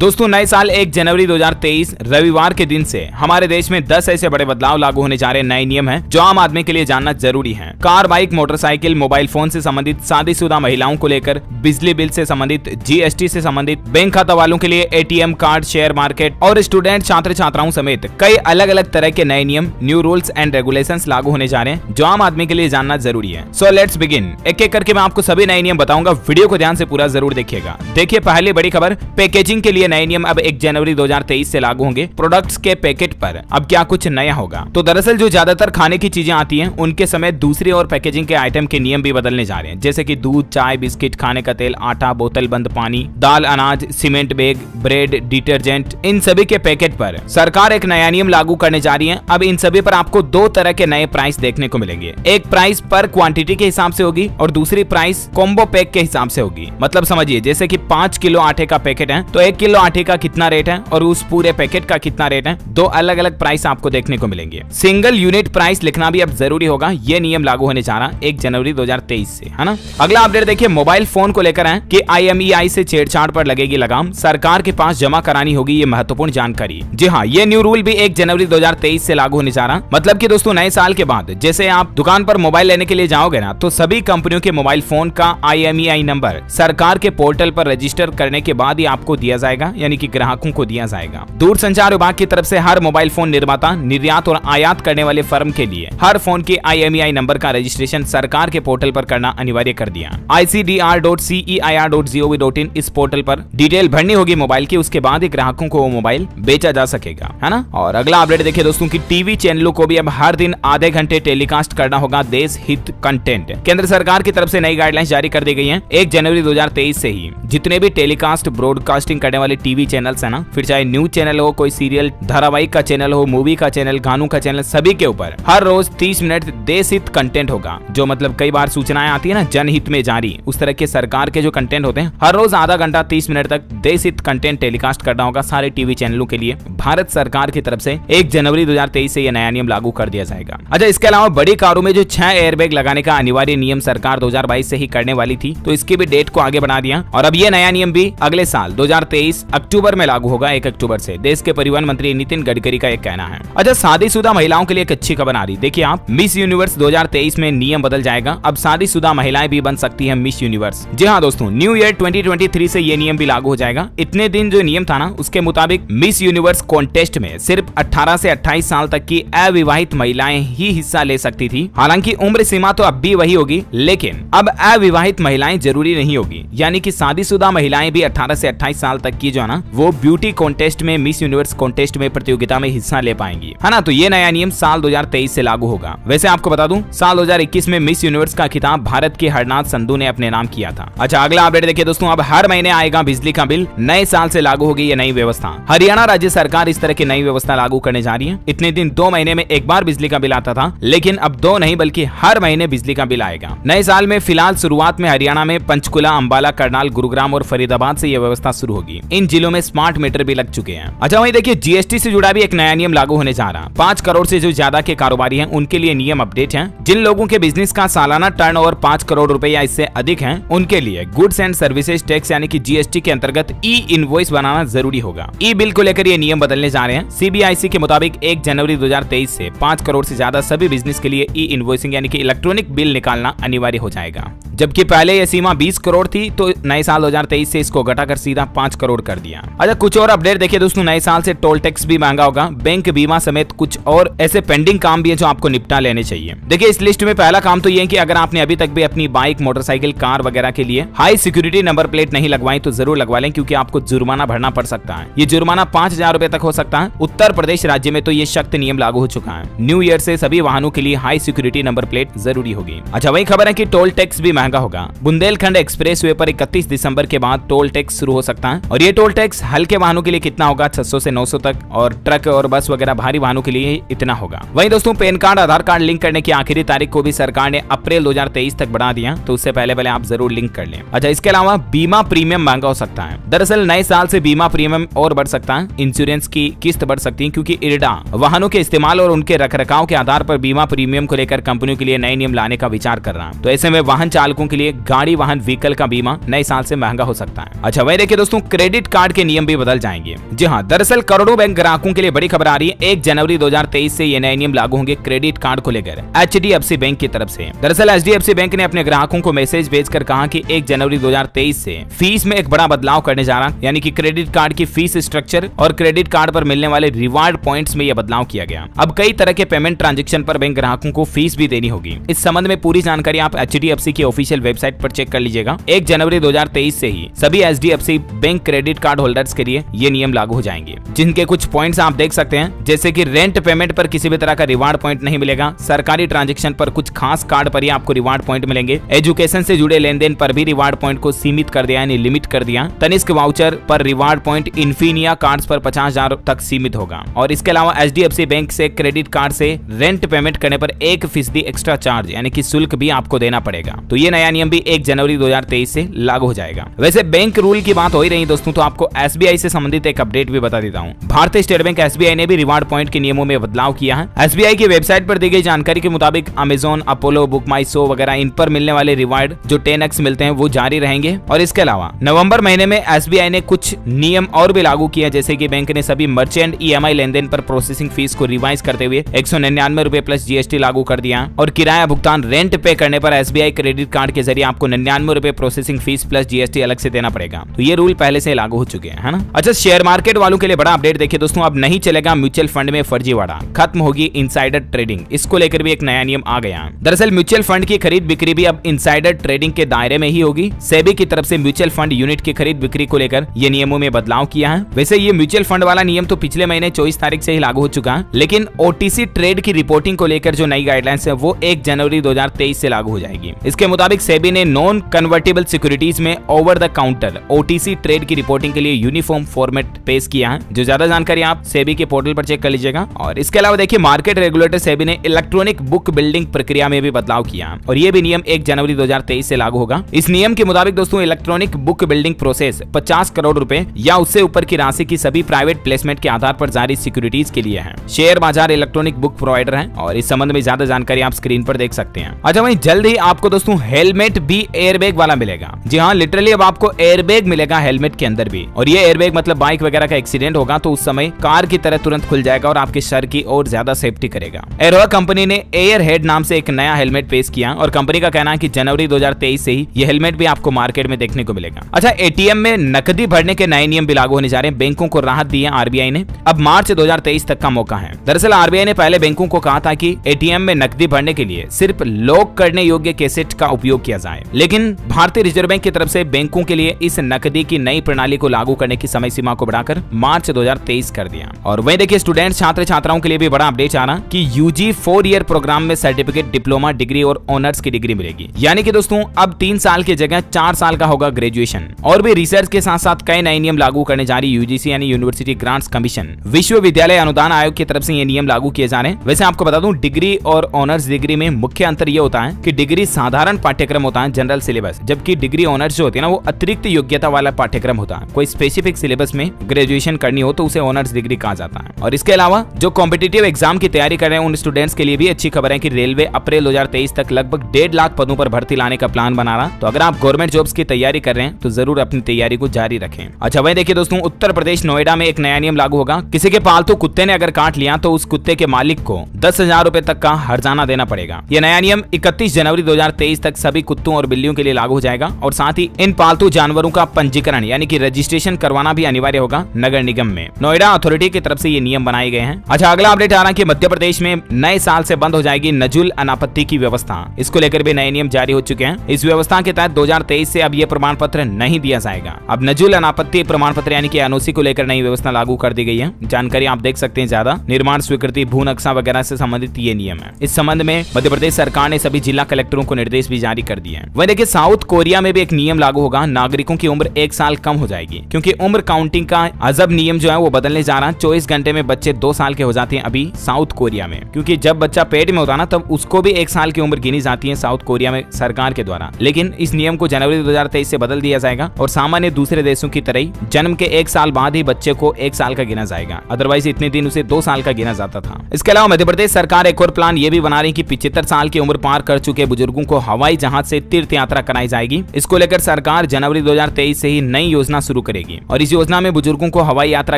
दोस्तों नए साल 1 जनवरी 2023 रविवार के दिन से हमारे देश में 10 ऐसे बड़े बदलाव लागू होने जा रहे नए नियम हैं जो आम आदमी के लिए जानना जरूरी है। Car, bike, motorcycle, mobile phone से संबंधित, शादीशुदा महिलाओं को लेकर, बिजली बिल से संबंधित, जीएसटी से संबंधित, बैंक खाता वालों के लिए एटीएम कार्ड, शेयर मार्केट और स्टूडेंट छात्र छात्राओं समेत कई अलग अलग तरह के नए नियम, न्यू रूल्स एंड रेगुलेशंस लागू होने जा रहे हैं जो आम आदमी के लिए जानना जरूरी है। So let's begin. एक एक करके मैं आपको सभी नए नियम बताऊंगा, वीडियो को ध्यान से पूरा जरूर देखिएगा। देखिए पहली बड़ी खबर, पैकेजिंग के लिए नए नियम अब 1 जनवरी 2023 से लागू होंगे। प्रोडक्ट्स के पैकेट पर अब क्या कुछ नया होगा? तो दरअसल जो ज्यादातर खाने की चीजें आती हैं उनके समेत दूसरी और पैकेजिंग के आइटम के नियम भी बदलने जा रहे हैं, जैसे कि दूध, चाय, बिस्किट, खाने का तेल, आटा, बोतल बंद पानी, दाल, अनाज, सीमेंट बैग, ब्रेड, डिटर्जेंट, इन सभी के पैकेट पर सरकार एक नया नियम लागू करने जा रही है। अब इन सभी पर आपको 2 तरह के नए प्राइस देखने को मिलेंगे। एक प्राइस पर क्वांटिटी के हिसाब से होगी और दूसरी प्राइस कॉम्बो पैक के हिसाब से होगी। मतलब समझिए, जैसे कि 5 किलो आटे का पैकेट है तो 1 किलो आटे का कितना रेट है और उस पूरे पैकेट का कितना रेट है, 2 अलग अलग प्राइस आपको देखने को मिलेंगे। सिंगल यूनिट प्राइस लिखना भी अब जरूरी होगा। ये नियम लागू होने जा रहा है 1 जनवरी 2023 से, है ना। अगला अपडेट देखिए, मोबाइल फोन को लेकर है कि IMEI से छेड़छाड़ पर लगेगी लगाम, सरकार के पास जमा करानी होगी ये महत्वपूर्ण जानकारी। जी हाँ, ये न्यू रूल भी 1 जनवरी 2023 से लागू होने जा रहा। मतलब कि दोस्तों नए साल के बाद जैसे आप दुकान पर मोबाइल लेने के लिए जाओगे ना, तो सभी कंपनियों के मोबाइल फोन का IMEI नंबर सरकार के पोर्टल पर रजिस्टर करने के बाद ही आपको दिया जाएगा, यानी कि ग्राहकों को दिया जाएगा। दूरसंचार विभाग की तरफ से हर मोबाइल फोन निर्माता, निर्यात और आयात करने वाले फर्म के लिए हर फोन के IMEI नंबर का रजिस्ट्रेशन सरकार के पोर्टल पर करना अनिवार्य कर दिया। ICDR.CEIR.gov.in इस पोर्टल पर डिटेल भरनी होगी मोबाइल की, उसके बाद ही ग्राहकों को वो मोबाइल बेचा जा सकेगा, है ना। और अगला अपडेट देखिए दोस्तों की टीवी चैनलों को भी अब हर दिन आधे घंटे टेलीकास्ट करना होगा देश हित कंटेंट। केंद्र सरकार की तरफ से नई गाइडलाइंस जारी कर दी गई है। 1 जनवरी 2023 से ही जितने भी टेलीकास्ट ब्रॉडकास्टिंग करने वाले टीवी चैनल्स है ना, फिर चाहे न्यूज चैनल हो, कोई सीरियल धारावाहिक का चैनल हो, मूवी का चैनल, गानों का चैनल, सभी के ऊपर हर रोज 30 मिनट देश हित कंटेंट होगा। जो मतलब कई बार सूचनाएं आती है ना जनहित में जारी, उस तरह के सरकार के जो कंटेंट होते हैं हर रोज आधा घंटा 30 मिनट तक देश हित कंटेंट टेलीकास्ट करना होगा सारे टीवी चैनलों के लिए। भारत सरकार की तरफ से 1 जनवरी 2023 से यह नया नियम लागू कर दिया जाएगा। अच्छा, इसके अलावा बड़ी कारों में जो 6 एयरबैग लगाने का अनिवार्य नियम सरकार 2022 से ही करने वाली थी, तो इसकी भी डेट को आगे बढ़ा दिया और अब यह नया नियम भी अगले साल 2023 अक्टूबर में लागू होगा। 1 अक्टूबर से देश के परिवहन मंत्री नितिन गडकरी का एक कहना है। अच्छा, शादीशुदा महिलाओं के लिए एक अच्छी खबर आ रही। देखिए आप, मिस यूनिवर्स 2023 में नियम बदल जाएगा। अब शादीशुदा महिलाएं भी बन सकती है मिस यूनिवर्स। जी हाँ दोस्तों, न्यू ईयर 2023 से ये नियम भी लागू हो जाएगा। इतने दिन जो नियम था ना, उसके मुताबिक मिस यूनिवर्स कॉन्टेस्ट में सिर्फ 18 से 28 साल तक की अविवाहित महिलाएं ही हिस्सा ले सकती थी। हालांकि उम्र सीमा तो अब भी वही होगी, लेकिन अब अविवाहित महिलाएं जरूरी नहीं होगी, यानी कि शादीशुदा महिलाएं भी 18 से 28 साल तक की जो है ना, वो ब्यूटी कॉन्टेस्ट में, मिस यूनिवर्स कॉन्टेस्ट में प्रतियोगिता में हिस्सा ले पाएंगी, है ना। तो ये नया नियम साल 2023 से लागू होगा। वैसे आपको बता दूं, साल 2021 में मिस यूनिवर्स का खिताब भारत के हरनाथ संधू ने अपने नाम किया था। अच्छा, अगला अपडेट देखिए दोस्तों, अब हर महीने आएगा बिजली का बिल। नए साल से लागू होगी ये नई व्यवस्था। हरियाणा राज्य सरकार इस तरह की नई व्यवस्था लागू करने जा रही है। इतने दिन 2 महीने में एक बार बिजली का बिल आता था, लेकिन अब 2 नहीं बल्कि हर महीने बिजली का बिल आएगा। नए साल में फिलहाल शुरुआत में हरियाणा में पंचकुला, अंबाला, करनाल, गुरुग्राम और फरीदाबाद से यह व्यवस्था शुरू होगी। इन जिलों में स्मार्ट मीटर भी लग चुके हैं। अच्छा, वहीं देखिए जीएसटी से जुड़ा भी एक नया नियम लागू होने जा रहा। 5 करोड़ से जो ज्यादा के कारोबारी हैं उनके लिए नियम अपडेट है। जिन लोगों के बिजनेस का सालाना टर्नओवर 5 करोड़ रुपए या इससे अधिक है, उनके लिए गुड्स एंड सर्विसेज टैक्स यानी कि जीएसटी के अंतर्गत ई इनवॉइस बनाना जरूरी होगा। ई बिल को लेकर ये नियम बदलने जा रहे हैं। CBIC के मुताबिक 1 जनवरी 2023 से 5 करोड़ से ज्यादा सभी बिजनेस के लिए ई इनवॉइसिंग यानी कि इलेक्ट्रॉनिक बिल निकालना अनिवार्य हो जाएगा। जबकि पहले यह सीमा 20 करोड़ थी, तो नए साल 2023 से इसको घटाकर सीधा 5 करोड़ कर दिया। अच्छा, कुछ और अपडेट देखिए दोस्तों, नए साल से टोल टैक्स भी महंगा होगा। बैंक, बीमा समेत कुछ और ऐसे पेंडिंग काम भी है जो आपको निपटा लेने चाहिए। देखिए इस लिस्ट में पहला काम तो ये है कि अगर आपने अभी तक भी अपनी बाइक, मोटरसाइकिल, कार वगैरह के लिए हाई सिक्योरिटी नंबर प्लेट नहीं लगवाई तो जरूर लगवा लें, क्योंकि आपको जुर्माना भरना पड़ सकता है। ये जुर्माना 5000 रुपए तक हो सकता है। उत्तर प्रदेश राज्य में तो ये सख्त नियम लागू हो चुका है। न्यू ईयर से सभी वाहनों के लिए हाई सिक्योरिटी नंबर प्लेट जरूरी होगी। अच्छा, वही खबर है कि टोल टैक्स भी महंगा होगा। बुंदेलखंड एक्सप्रेसवे पर 31 दिसंबर के बाद टोल टैक्स शुरू हो सकता है और ये टोल टैक्स हल्के वाहनों के लिए कितना होगा, 600 से 900 तक, और ट्रक और बस वगैरह भारी वाहनों के लिए इतना होगा। वहीं दोस्तों पैन कार्ड, आधार कार्ड लिंक करने की आखिरी तारीख को भी सरकार ने अप्रैल 2023 तक बढ़ा दिया, तो उससे पहले आप जरूर लिंक कर लें। अच्छा, इसके अलावा बीमा प्रीमियम महंगा हो सकता है। दरअसल नए साल से बीमा प्रीमियम और बढ़ सकता है। इंश्योरेंस की किस्त बढ़ सकती है, क्योंकि इरडा वाहनों के इस्तेमाल और उनके रखरखाव के आधार पर बीमा प्रीमियम को लेकर कंपनियों के लिए नए नियम लाने का विचार कर रहा है। तो ऐसे में वाहन चालकों के लिए गाड़ी, वाहन, व्हीकल का बीमा नए साल से महंगा हो सकता है। अच्छा, वही देखिए दोस्तों, क्रेडिट कार्ड के नियम भी बदल जाएंगे। जी हाँ, दरअसल करोड़ों बैंक ग्राहकों के लिए बड़ी खबर आ रही है। 1 जनवरी 2023 से ये नए नियम लागू होंगे क्रेडिट कार्ड को लेकर HDFC बैंक की तरफ से। दरअसल HDFC बैंक ने अपने ग्राहकों को मैसेज भेजकर कहा कि 1 जनवरी 2023 से फीस में एक बड़ा बदलाव करने जा रहा, यानी कि क्रेडिट कार्ड की फीस स्ट्रक्चर और क्रेडिट कार्ड पर मिलने वाले रिवार्ड पॉइंट्स में यह बदलाव किया गया। अब कई तरह के पेमेंट ट्रांजैक्शन पर बैंक ग्राहकों को फीस भी देनी होगी। इस संबंध में पूरी जानकारी आप HDFC की ऑफिशियल वेबसाइट पर चेक कर लीजिएगा। 1 जनवरी 2023 से ही सभी HDFC bank credit card holders के लिए ये नियम लागू हो जाएंगे, जिनके कुछ पॉइंट्स आप देख सकते हैं, जैसे कि रेंट पेमेंट पर किसी भी तरह का रिवार्ड पॉइंट नहीं मिलेगा। सरकारी ट्रांजैक्शन पर कुछ खास कार्ड पर ही आपको रिवार्ड पॉइंट मिलेंगे। एजुकेशन से जुड़े लेन देन पर भी रिवार्ड पॉइंट को सीमित कर दिया, यानी लिमिट कर दिया। तनिष्क वाउचर पर रिवार्ड पॉइंट इन्फिनिया कार्ड्स पर 50,000 तक सीमित होगा। और इसके अलावा HDFC बैंक से क्रेडिट कार्ड से रेंट पेमेंट करने पर 1% एक्स्ट्रा चार्ज, यानी कि शुल्क भी आपको देना पड़ेगा। तो ये नया नियम भी 1 जनवरी 2023 से लागू हो जाएगा। वैसे बैंक रूल की बात हो ही रही दोस्तों, तो आपको SBI से संबंधित एक अपडेट भी बता देता हूँ। भारतीय स्टेट बैंक SBI ने भी रिवार्ड पॉइंट के नियमों में बदलाव किया है। SBI की वेबसाइट पर दी गई जानकारी के मुताबिक अमेजोन, अपोलो, बुक माई शो वगैरह इन पर मिलने वाले रिवार्ड जो 10x मिलते हैं वो जारी रहेंगे। और इसके अलावा नवंबर महीने में SBI ने कुछ नियम और भी लागू किया, जैसे कि बैंक ने सभी मर्चेंट EMI लेन देन पर प्रोसेसिंग फीस को रिवाइज करते हुए 199 रुपए प्लस GST लागू कर दिया। और किराया भुगतान रेंट पे करने पर SBI क्रेडिट कार्ड के जरिए आपको 99 रुपए प्रोसेसिंग फीस प्लस GST अलग से देना पड़ेगा। तो ये रूल पहले से लागू हो चुके हैं, है ना। अच्छा, शेयर मार्केट वालों के लिए बड़ा अपडेट देखिए दोस्तों, अब नहीं चलेगा म्यूचुअल फंड में फर्जीवाड़ा, खत्म होगी इनसाइडर ट्रेडिंग। इसको लेकर भी एक नया नियम आ गया। दरअसल म्यूचुअल फंड की खरीद बिक्री भी अब इनसाइडर ट्रेडिंग के दायरे में ही होगी। सेबी की तरफ से म्यूचुअल फंड यूनिट की खरीद बिक्री को लेकर ये नियमों में बदलाव किया है। वैसे ये म्यूचुअल फंड वाला नियम तो पिछले महीने 24 तारीख से ही लागू हो चुका है, लेकिन OTC ट्रेड की रिपोर्टिंग को लेकर जो नई गाइडलाइंस है वो 1 जनवरी 2023 से लागू हो जाएगी। इसके मुताबिक सेबी ने नॉन कन्वर्टेबल सिक्योरिटीज में over the counter OTC trade की रिपोर्टिंग के लिए यूनिफॉर्म फॉर्मेट पेश किया है। जो ज्यादा जानकारी आप सेबी के पोर्टल पर चेक कर लीजिएगा। और इसके अलावा देखिए, मार्केट रेगुलेटर सेबी ने इलेक्ट्रॉनिक बुक बिल्डिंग प्रक्रिया में भी बदलाव किया और ये भी नियम 1 जनवरी 2023 से लागू होगा। इस नियम के मुताबिक दोस्तों, electronic book building process 50 crore रुपए या उससे ऊपर की राशि की सभी प्राइवेट प्लेसमेंट के आधार पर जारी सिक्योरिटीज के लिए है। शेयर बाजार इलेक्ट्रॉनिक बुक प्रोवाइडर है और इस संबंध में ज्यादा जानकारी आप स्क्रीन पर देख सकते हैं। अच्छा, वहीं जल्द ही आपको दोस्तों हेलमेट भी एयरबैग वाला मिलेगा। जी हाँ, लिटरली अब आपको एयरबैग मिलेगा हेलमेट के अंदर भी। और ये एयरबैग मतलब बाइक वगैरह का एक्सीडेंट होगा तो उस समय कार की तरह तुरंत खुल जाएगा और आपके सर की और ज्यादा सेफ्टी करेगा। एरोवा कंपनी ने एयर हेड नाम से एक नया हेलमेट पेश किया और कंपनी का कहना है कि जनवरी 2023 से ही ये हेलमेट भी आपको मार्केट में देखने को मिलेगा। अच्छा, ATM में नकदी भरने के नए नियम भी लागू होने जा रहे हैं। बैंकों को राहत दी है RBI ने। अब मार्च 2023 तक का मौका है। दरअसल RBI ने पहले बैंकों को कहा था कि ATM में नकदी भरने के लिए सिर्फ लॉक करने योग्य कैसेट का उपयोग किया जाए, लेकिन भारतीय रिजर्व बैंक की तरफ से बैंकों के लिए इस नकदी की नई प्रणाली को लागू करने की समय सीमा को बढ़ाकर मार्च 2023 कर दिया। और वहीं देखिए, स्टूडेंट छात्र छात्राओं के लिए भी बड़ा अपडेट आ रहा कि UG 4 ईयर प्रोग्राम में सर्टिफिकेट, डिप्लोमा, डिग्री और ऑनर्स की डिग्री मिलेगी। यानी कि दोस्तों अब 3 साल की जगह 4 साल का होगा ग्रेजुएशन। और भी रिसर्च के साथ साथ कई नए नियम लागू करने जा रही UGC यानी यूनिवर्सिटी ग्रांट्स कमीशन, विश्वविद्यालय अनुदान आयोग की तरफ से ये नियम लागू किए जा रहे हैं। वैसे आपको बता दूं, डिग्री और ऑनर्स डिग्री में मुख्य अंतर ये होता है कि डिग्री साधारण पाठ्यक्रम होता है, जनरल सिलेबस, जबकि डिग्री ऑनर्स जो होती है ना वो अतिरिक्त योग्यता वाला पाठ्यक्रम होता है। कोई स्पेसिफिक सिलेबस में ग्रेजुएशन करनी हो तो उसे ऑनर्स डिग्री कहा जाता है। और इसके अलावा जो कॉम्पिटिटिव एग्जाम की तैयारी कर रहे हैं उन स्टूडेंट्स के लिए भी अच्छी खबर है कि रेलवे अप्रैल 2023 तक लगभग 1.5 लाख पदों पर भर्ती लाने का प्लान बना रहा। तो अगर आप गवर्नमेंट जॉब्स की तैयारी कर रहे हैं तो जरूर अपनी तैयारी को जारी रखें। अच्छा, वहीं देखिए दोस्तों, उत्तर प्रदेश नोएडा में एक नया नियम लागू होगा। किसी के पालतू कुत्ते ने अगर काट लिया तो उस कुत्ते के मालिक को 10,000 रुपए तक का हर्जाना देना पड़ेगा। यह नया नियम 31 जनवरी 2023 तक सभी कुत्तों और बिल्लियों के लिए लागू हो जाएगा और साथ ही इन पालतू जानवरों का पंजीकरण यानी कि रजिस्ट्रेशन करवाना भी अनिवार्य होगा नगर निगम में। नोएडा अथॉरिटी की तरफ से ये नियम बनाए गए हैं। अच्छा, अगला अपडेट आ रहा है कि मध्य प्रदेश में नए साल से बंद हो जाएगी नजुल अनापत्ति की व्यवस्था। इसको लेकर भी नए नियम जारी हो चुके हैं। इस व्यवस्था के तहत 2023 से अब ये प्रमाण पत्र नहीं दिया जाएगा। अब नजुल अनापत्ति प्रमाण पत्र यानी कि NOC को लेकर नई व्यवस्था लागू कर दी गई है। जानकारी आप देख सकते हैं। ज्यादा निर्माण स्वीकृति, भू नक्शा वगैरह से संबंधित ये नियम है। इस संबंध में मध्य प्रदेश सरकार ने सभी जिला कलेक्टरों को निर्देश भी जारी कर दिए हैं। वहीं देखिए, साउथ कोरिया में भी एक नियम लागू होगा। नागरिकों की उम्र 1 साल कम हो जाएगी क्योंकि उम्र काउंटिंग का अजब नियम जो है वो बदलने जा रहा है। 24 घंटे में बच्चे 2 साल के हो जाते हैं अभी साउथ कोरिया में, क्योंकि जब बच्चा पेट में होता है ना तब उसको भी 1 साल की उम्र गिनी जाती है साउथ कोरिया में सरकार के द्वारा। लेकिन इस नियम को जनवरी 2023 से बदल दिया जाएगा और सामान्य दूसरे देशों की तरह ही जन्म के 1 साल बाद ही बच्चे को 1 साल का गिना जाएगा। अदरवाइज इतने दिन उसे 2 साल का गिना जाता था। इसके अलावा मध्य प्रदेश सरकार एक और प्लान ये भी बना रही कि 75 साल की उम्र पार कर चुके बुजुर्गों को हवाई जहाज से तीर्थ यात्रा कराई जाएगी। इसको लेकर सरकार जनवरी 2023 से ही नई योजना शुरू शुरू करेगी और इस योजना में बुजुर्गों को हवाई यात्रा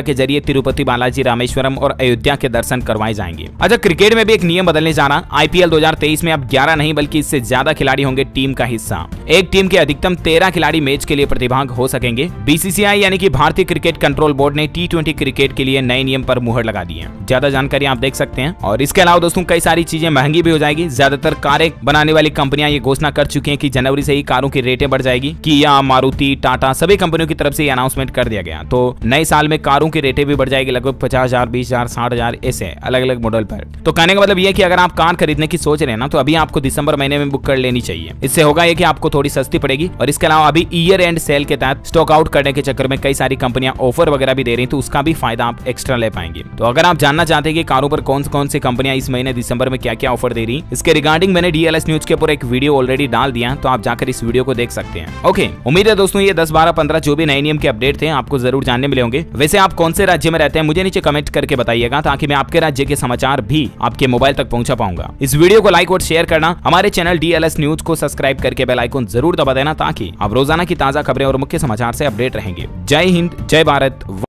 के जरिए तिरुपति बालाजी, रामेश्वरम और अयोध्या के दर्शन करवाए जाएंगे। अच्छा, क्रिकेट में भी एक नियम बदलने जा रहा। आईपीएल 2023 में अब 11 नहीं बल्कि इससे ज्यादा खिलाड़ी होंगे टीम का हिस्सा। एक टीम के अधिकतम 13 खिलाड़ी मैच के लिए प्रतिभाग हो सकेंगे। बीसीसीआई यानी कि भारतीय क्रिकेट कंट्रोल बोर्ड ने T20 क्रिकेट के लिए नए नियम पर मुहर लगा दी है। ज्यादा जानकारी आप देख सकते हैं। और इसके अलावा दोस्तों कई सारी चीजें महंगी भी हो जाएगी। ज्यादातर कारें बनाने वाली कंपनियां ये घोषणा कर चुकी हैं कि जनवरी से ही कारों की रेटें बढ़ जाएगी। किया, मारुति, टाटा सभी कंपनियों की तरफ से ये अनाउंसमेंट कर दिया गया। तो नए साल में कारों की रेटें भी बढ़ जाएगी लगभग 50,000, 20,000, 60,000 ऐसे अलग अलग मॉडल पर। तो कहने का मतलब ये कि अगर आप कार खरीदने की सोच रहे हैं ना, तो अभी आपको दिसंबर महीने में बुक कर लेनी चाहिए। इससे होगा ये कि आपको थोड़ी सस्ती पड़ेगी। और इसके अलावा अभी ईयर एंड सेल के तहत स्टॉक आउट करने के चक्कर में कई सारी कंपनियां ऑफर वगैरह भी दे रही हैं, तो उसका भी फायदा आप एक्स्ट्रा ले पाएंगे। तो अगर आप जानना चाहते हैं कि कारों पर कौन सी कंपनियां इस महीने दिसंबर में क्या क्या ऑफर दे रही, इसके रिगार्डिंग मैंने DLS न्यूज के ऊपर एक वीडियो ऑलरेडी डाल दिया, तो आप जाकर इस वीडियो को देख सकते हैं। ओके, उम्मीद है दोस्तों ये 10, 12, 15 जो भी नए नियम के अपडेट थे आपको जरूर जानने मिले होंगे। वैसे आप कौन से राज्य में रहते हैं मुझे नीचे कमेंट करके बताइएगा, ताकि मैं आपके राज्य के समाचार भी आपके मोबाइल तक पहुंचा पाऊंगा। इस वीडियो को लाइक और शेयर करना, हमारे चैनल DLS न्यूज को सब्सक्राइब करके बेल आइकन जरूर दबा देना, ताकि आप रोजाना की ताजा खबरें और मुख्य समाचार से अपडेट रहेंगे। जय हिंद, जय भारत।